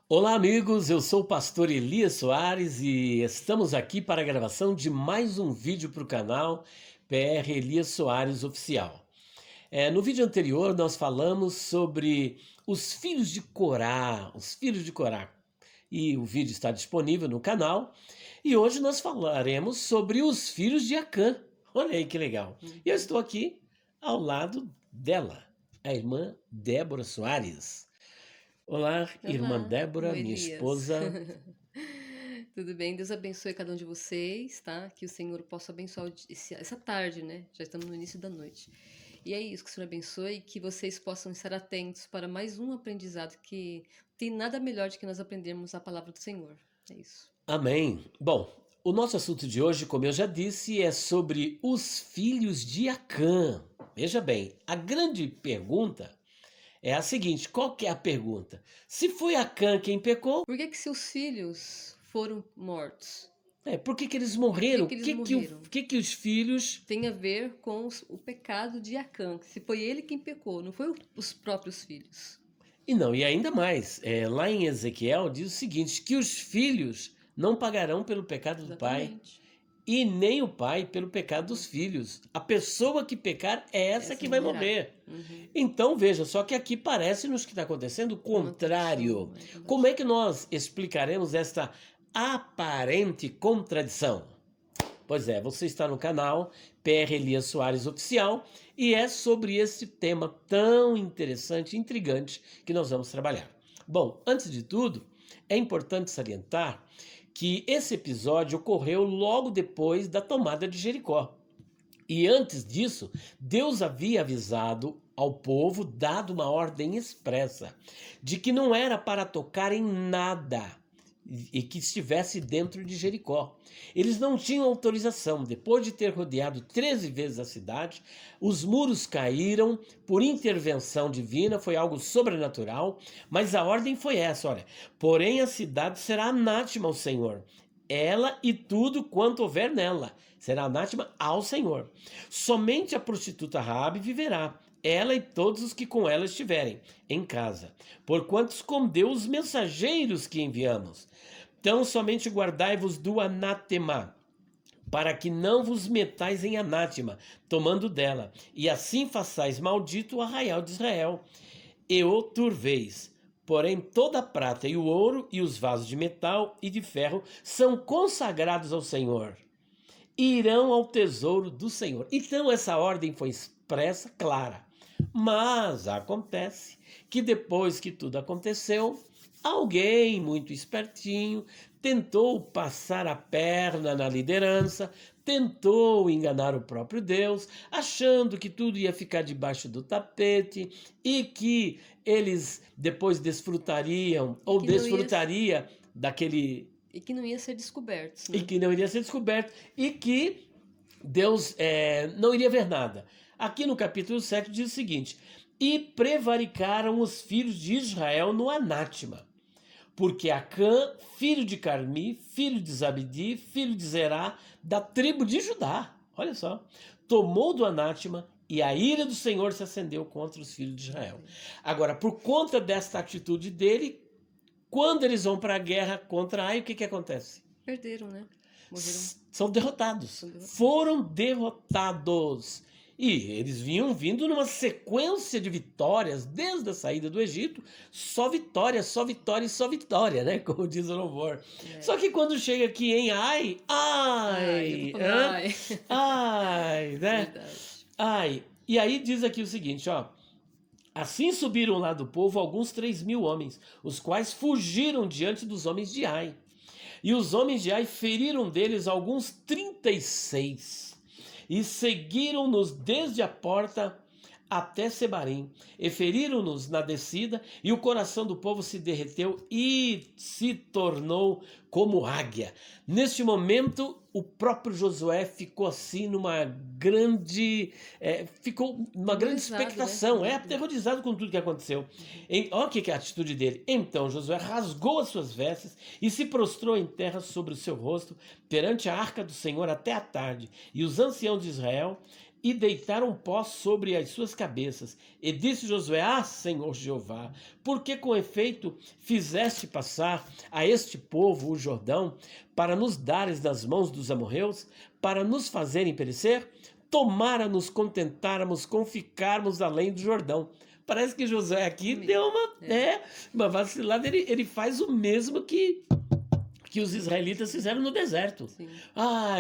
Olá, amigos. Eu sou o pastor Elias Soares e estamos aqui para a gravação de mais um vídeo para o canal PR Elias Soares Oficial. No vídeo anterior nós falamos sobre os filhos de Corá, e o vídeo está disponível no canal. E hoje nós falaremos sobre os filhos de Acã. Olha aí que legal. E eu estou aqui ao lado dela, a irmã Débora Soares. Olá, irmã Olá, Débora, oi minha Elias. esposa. Tudo bem? Deus abençoe cada um de vocês, tá? Que o Senhor possa abençoar essa tarde, né? Já estamos no início da noite. E é isso, que o Senhor abençoe e que vocês possam estar atentos para mais um aprendizado que tem nada melhor do que nós aprendermos a palavra do Senhor. É isso. Amém. Bom, o nosso assunto de hoje, como eu já disse, é sobre os filhos de Acã. Veja bem, a grande pergunta é a seguinte: qual que é a pergunta? Se foi Acã quem pecou, Por que que seus filhos foram mortos? por que que eles Por que morreram? O que eles que que, morreram? que os filhos... Tem a ver com o pecado de Acã. Se foi ele quem pecou, não foi os próprios filhos. E não, e ainda mais, lá em Ezequiel diz o seguinte, que os filhos não pagarão pelo pecado do pai, Exatamente. e nem o pai pelo pecado dos filhos. A pessoa que pecar é essa que vai Morrerá. morrer. Uhum. Então veja, só que aqui parece-nos que está acontecendo o Uma contrário. contradição, é verdade. Como é que nós explicaremos esta aparente contradição? Pois é, você está no canal PR Elias Soares Oficial e é sobre esse tema tão interessante e intrigante que nós vamos trabalhar. Bom, antes de tudo, é importante salientar que esse episódio ocorreu logo depois da tomada de Jericó. E antes disso, Deus havia avisado ao povo, dado uma ordem expressa, de que não era para tocar em nada e que estivesse dentro de Jericó. Eles não tinham autorização. Depois de ter rodeado 13 vezes a cidade, os muros caíram por intervenção divina, foi algo sobrenatural, mas a ordem foi essa, olha: porém a cidade será anátema ao Senhor, ela e tudo quanto houver nela será anátema ao Senhor. Somente a prostituta Raabe viverá, ela e todos os que com ela estiverem em casa, porquanto escondeu os mensageiros que enviamos. Então somente guardai-vos do anátema, para que não vos metais em anátema, tomando dela, e assim façais maldito o arraial de Israel, e o turveis. Porém, toda a prata e o ouro e os vasos de metal e de ferro são consagrados ao Senhor, irão ao tesouro do Senhor. Então essa ordem foi expressa, clara. Mas acontece que depois que tudo aconteceu, alguém muito espertinho tentou passar a perna na liderança, tentou enganar o próprio Deus, achando que tudo ia ficar debaixo do tapete e que eles depois desfrutariam ou que não ia- desfrutaria daquele E que não ia ser descobertos, e né? que não iria ser descoberto e que Deus não iria ver nada. Aqui no capítulo 7 diz o seguinte: e prevaricaram os filhos de Israel no anátema, porque Acã, filho de Carmi, filho de Zabdi, filho de Zerá, da tribo de Judá, olha só, tomou do anátema e a ira do Senhor se acendeu contra os filhos de Israel. Agora, por conta desta atitude dele, quando eles vão para a guerra contra Ai, o que acontece? Perderam, né? Morreram. São derrotados. São derrotados. Foram derrotados. E eles vinham vindo numa sequência de vitórias desde a saída do Egito, só vitória, só vitória e só vitória, né? Como diz o louvor. Só que quando chega aqui em ai, ai, né? Verdade. Ai. E aí diz aqui o seguinte, ó: assim subiram lá do povo alguns 3.000 homens, os quais fugiram diante dos homens de Ai. E os homens de Ai feriram deles alguns 36, e seguiram-nos desde a porta até Sebarim, e feriram-nos na descida, e o coração do povo se derreteu e se tornou como águia. Neste momento, o próprio Josué ficou assim numa grande, expectação, né? aterrorizado com tudo que aconteceu. Olha o que é a atitude dele. Então Josué rasgou as suas vestes e se prostrou em terra sobre o seu rosto perante a arca do Senhor até a tarde. E os anciãos de Israel e deitaram pó sobre as suas cabeças. E disse Josué: Ah, Senhor Jeová, por que com efeito fizeste passar a este povo o Jordão, para nos dares nas mãos dos amorreus, para nos fazerem perecer? Tomara nos contentáramos com ficarmos além do Jordão. Parece que Josué aqui deu uma vacilada. Ele faz o mesmo que os israelitas fizeram no deserto. Sim.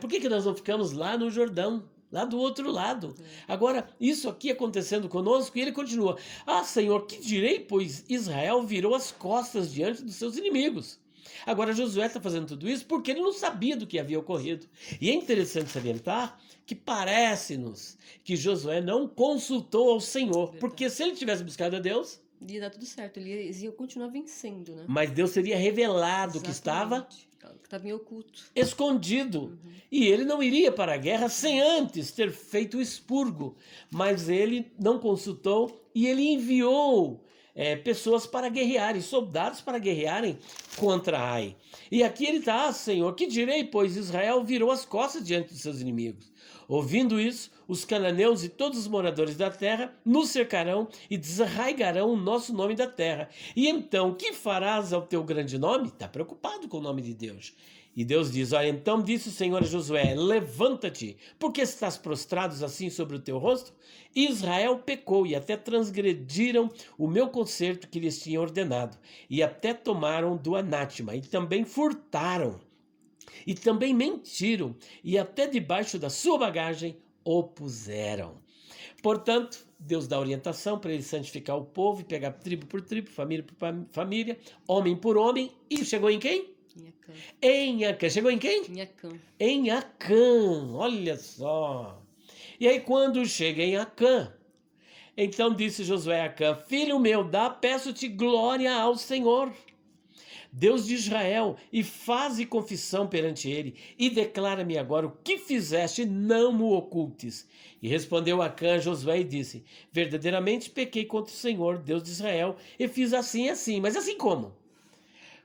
Por que nós não ficamos lá no Jordão? Lá do outro lado. Agora, isso aqui acontecendo conosco, e ele continua: Ah, Senhor, que direi, pois Israel virou as costas diante dos seus inimigos. Agora, Josué está fazendo tudo isso porque ele não sabia do que havia ocorrido. E é interessante salientar que parece-nos que Josué não consultou ao Senhor, porque se ele tivesse buscado a Deus, ia dar tudo certo, eles iam continuar vencendo, né? mas Deus teria revelado que estava em oculto, escondido. E ele não iria para a guerra sem antes ter feito o expurgo. Mas ele não consultou e ele enviou pessoas para guerrearem, soldados para guerrearem contra Ai. E aqui ele está: Senhor, que direi, pois Israel virou as costas diante dos seus inimigos. Ouvindo isso, os cananeus e todos os moradores da terra nos cercarão e desarraigarão o nosso nome da terra. E então, que farás ao teu grande nome? Está preocupado com o nome de Deus. E Deus diz: Olha, então disse o Senhor a Josué: Levanta-te, porque estás prostrado assim sobre o teu rosto? Israel pecou e até transgrediram o meu concerto que lhes tinha ordenado, e até tomaram do anátema, e também furtaram, e também mentiram, e até debaixo da sua bagagem o puseram. Portanto, Deus dá orientação para ele santificar o povo e pegar tribo por tribo, família por família, homem por homem, e chegou em quem? Em Acã. Chegou em quem? Em Acã. Em Acã, olha só. E aí quando chega em Acã, então disse Josué a Acã: Filho meu, peço-te glória ao Senhor, Deus de Israel, e faze confissão perante ele, e declara-me agora o que fizeste, não me ocultes. E respondeu Acã a Josué e disse: Verdadeiramente pequei contra o Senhor, Deus de Israel, e fiz assim e assim. Mas assim como?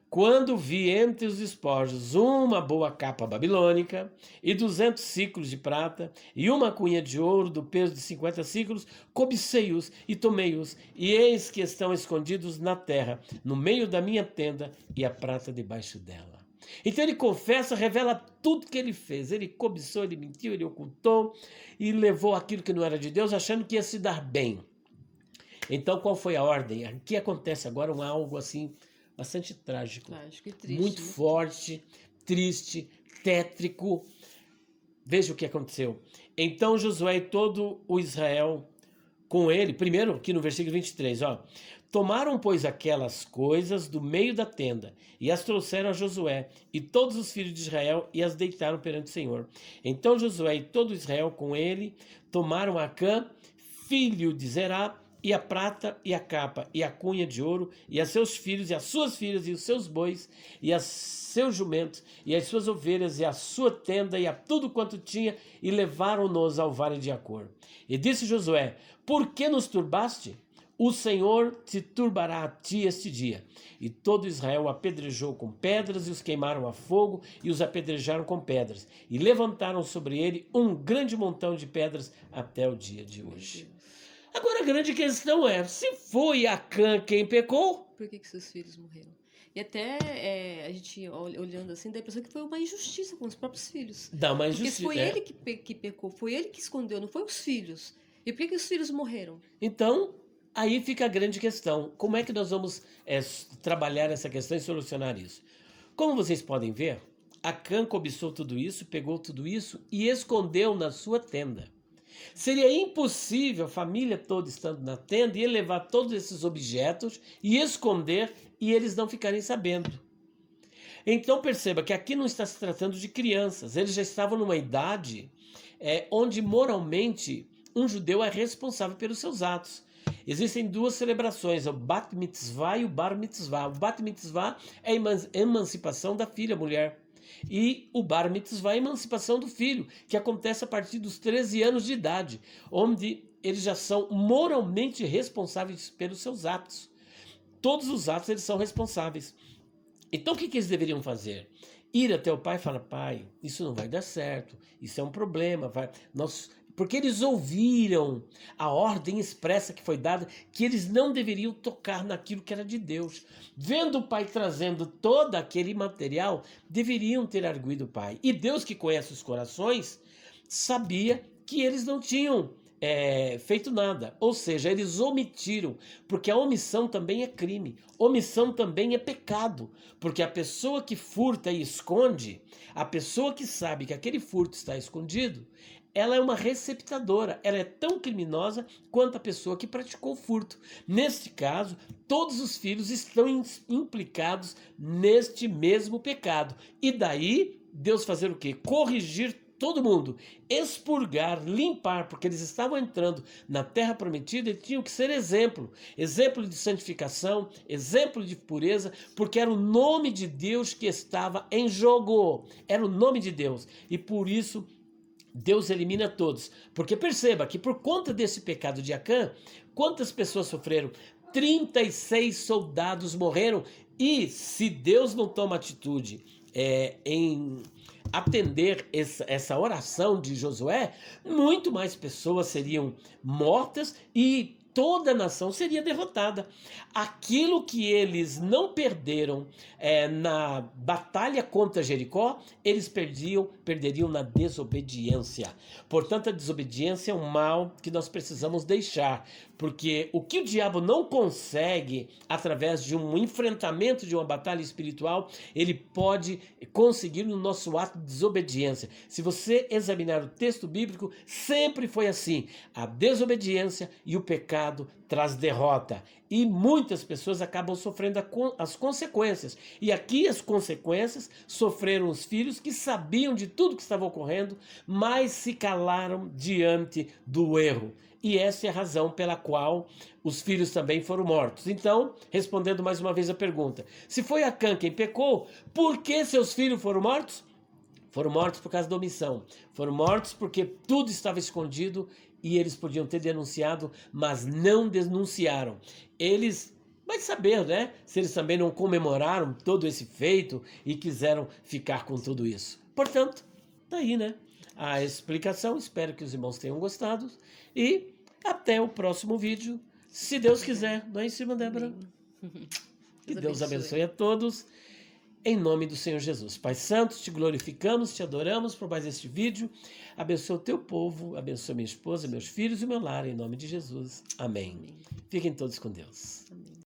Quando vi entre os despojos uma boa capa babilônica e 200 ciclos de prata e uma cunha de ouro do peso de 50 ciclos, cobicei-os e tomei-os, e eis que estão escondidos na terra, no meio da minha tenda, e a prata debaixo dela. Então ele confessa, revela tudo que ele fez. Ele cobiçou, ele mentiu, ele ocultou e levou aquilo que não era de Deus, achando que ia se dar bem. Então qual foi a ordem? Aqui acontece agora algo assim bastante trágico e triste, muito forte, triste, tétrico. Veja o que aconteceu. Então Josué e todo o Israel com ele, primeiro aqui no versículo 23, tomaram, pois, aquelas coisas do meio da tenda e as trouxeram a Josué e todos os filhos de Israel e as deitaram perante o Senhor. Então Josué e todo Israel com ele tomaram Acã, filho de Zerá, e a prata, e a capa, e a cunha de ouro, e a seus filhos, e as suas filhas, e os seus bois, e a seus jumentos, e as suas ovelhas, e a sua tenda, e a tudo quanto tinha, e levaram-nos ao vale de Acor. E disse Josué: Por que nos turbaste? O Senhor te turbará a ti este dia. E todo Israel apedrejou com pedras, e os queimaram a fogo, e os apedrejaram com pedras, e levantaram sobre ele um grande montão de pedras até o dia de hoje. Agora a grande questão é: se foi Acã quem pecou, por que seus filhos morreram? E até a gente olhando assim, dá a impressão que foi uma injustiça com os próprios filhos. Dá uma injustiça. Porque foi ele que pecou, foi ele que escondeu, não foi os filhos. E por que os filhos morreram? Então, aí fica a grande questão. Como é que nós vamos trabalhar essa questão e solucionar isso? Como vocês podem ver, Acã cobiçou tudo isso, pegou tudo isso e escondeu na sua tenda. Seria impossível a família toda estando na tenda e ele levar todos esses objetos e esconder e eles não ficarem sabendo. Então perceba que aqui não está se tratando de crianças. Eles já estavam numa idade onde moralmente um judeu é responsável pelos seus atos. Existem duas celebrações, o Bat Mitzvah e o Bar Mitzvah. O Bat Mitzvah é a emancipação da filha, mulher. E o Bar Mitzvah é a emancipação do filho, que acontece a partir dos 13 anos de idade, onde eles já são moralmente responsáveis pelos seus atos. Todos os atos eles são responsáveis. Então o que eles deveriam fazer? Ir até o pai e falar: pai, isso não vai dar certo, isso é um problema, porque eles ouviram a ordem expressa que foi dada, que eles não deveriam tocar naquilo que era de Deus. Vendo o pai trazendo todo aquele material, deveriam ter arguido o pai. E Deus, que conhece os corações, sabia que eles não tinham feito nada. Ou seja, eles omitiram, porque a omissão também é crime. Omissão também é pecado, porque a pessoa que furta e esconde, a pessoa que sabe que aquele furto está escondido, ela é uma receptadora, ela é tão criminosa quanto a pessoa que praticou o furto. Neste caso, todos os filhos estão implicados neste mesmo pecado. E daí, Deus fazer o quê? Corrigir todo mundo, expurgar, limpar, porque eles estavam entrando na terra prometida e tinham que ser exemplo. Exemplo de santificação, exemplo de pureza, porque era o nome de Deus que estava em jogo. Era o nome de Deus. E por isso Deus elimina todos, porque perceba que por conta desse pecado de Acã, quantas pessoas sofreram? 36 soldados morreram, e se Deus não toma atitude em atender essa oração de Josué, muito mais pessoas seriam mortas e toda a nação seria derrotada. Aquilo que eles não perderam na batalha contra Jericó, eles perderiam na desobediência. Portanto, a desobediência é um mal que nós precisamos deixar, porque o que o diabo não consegue através de um enfrentamento de uma batalha espiritual, ele pode conseguir no nosso ato de desobediência. Se você examinar o texto bíblico, sempre foi assim: a desobediência e o pecado traz derrota, e muitas pessoas acabam sofrendo as consequências. E aqui as consequências sofreram os filhos que sabiam de tudo que estava ocorrendo, mas se calaram diante do erro. E essa é a razão pela qual os filhos também foram mortos. Então, respondendo mais uma vez a pergunta, se foi Acã quem pecou, por que seus filhos foram mortos? Foram mortos por causa da omissão. Foram mortos porque tudo estava escondido e eles podiam ter denunciado, mas não denunciaram. Eles, vai saber, né? Se eles também não comemoraram todo esse feito e quiseram ficar com tudo isso. Portanto, tá aí, né? A explicação. Espero que os irmãos tenham gostado. E até o próximo vídeo. Se Deus quiser. Não é isso, irmã Débora? Que Deus abençoe a todos. Em nome do Senhor Jesus. Pai Santo, te glorificamos, te adoramos por mais este vídeo. Abençoa o teu povo, abençoa minha esposa, meus filhos e meu lar, em nome de Jesus. Amém. Fiquem todos com Deus. Amém.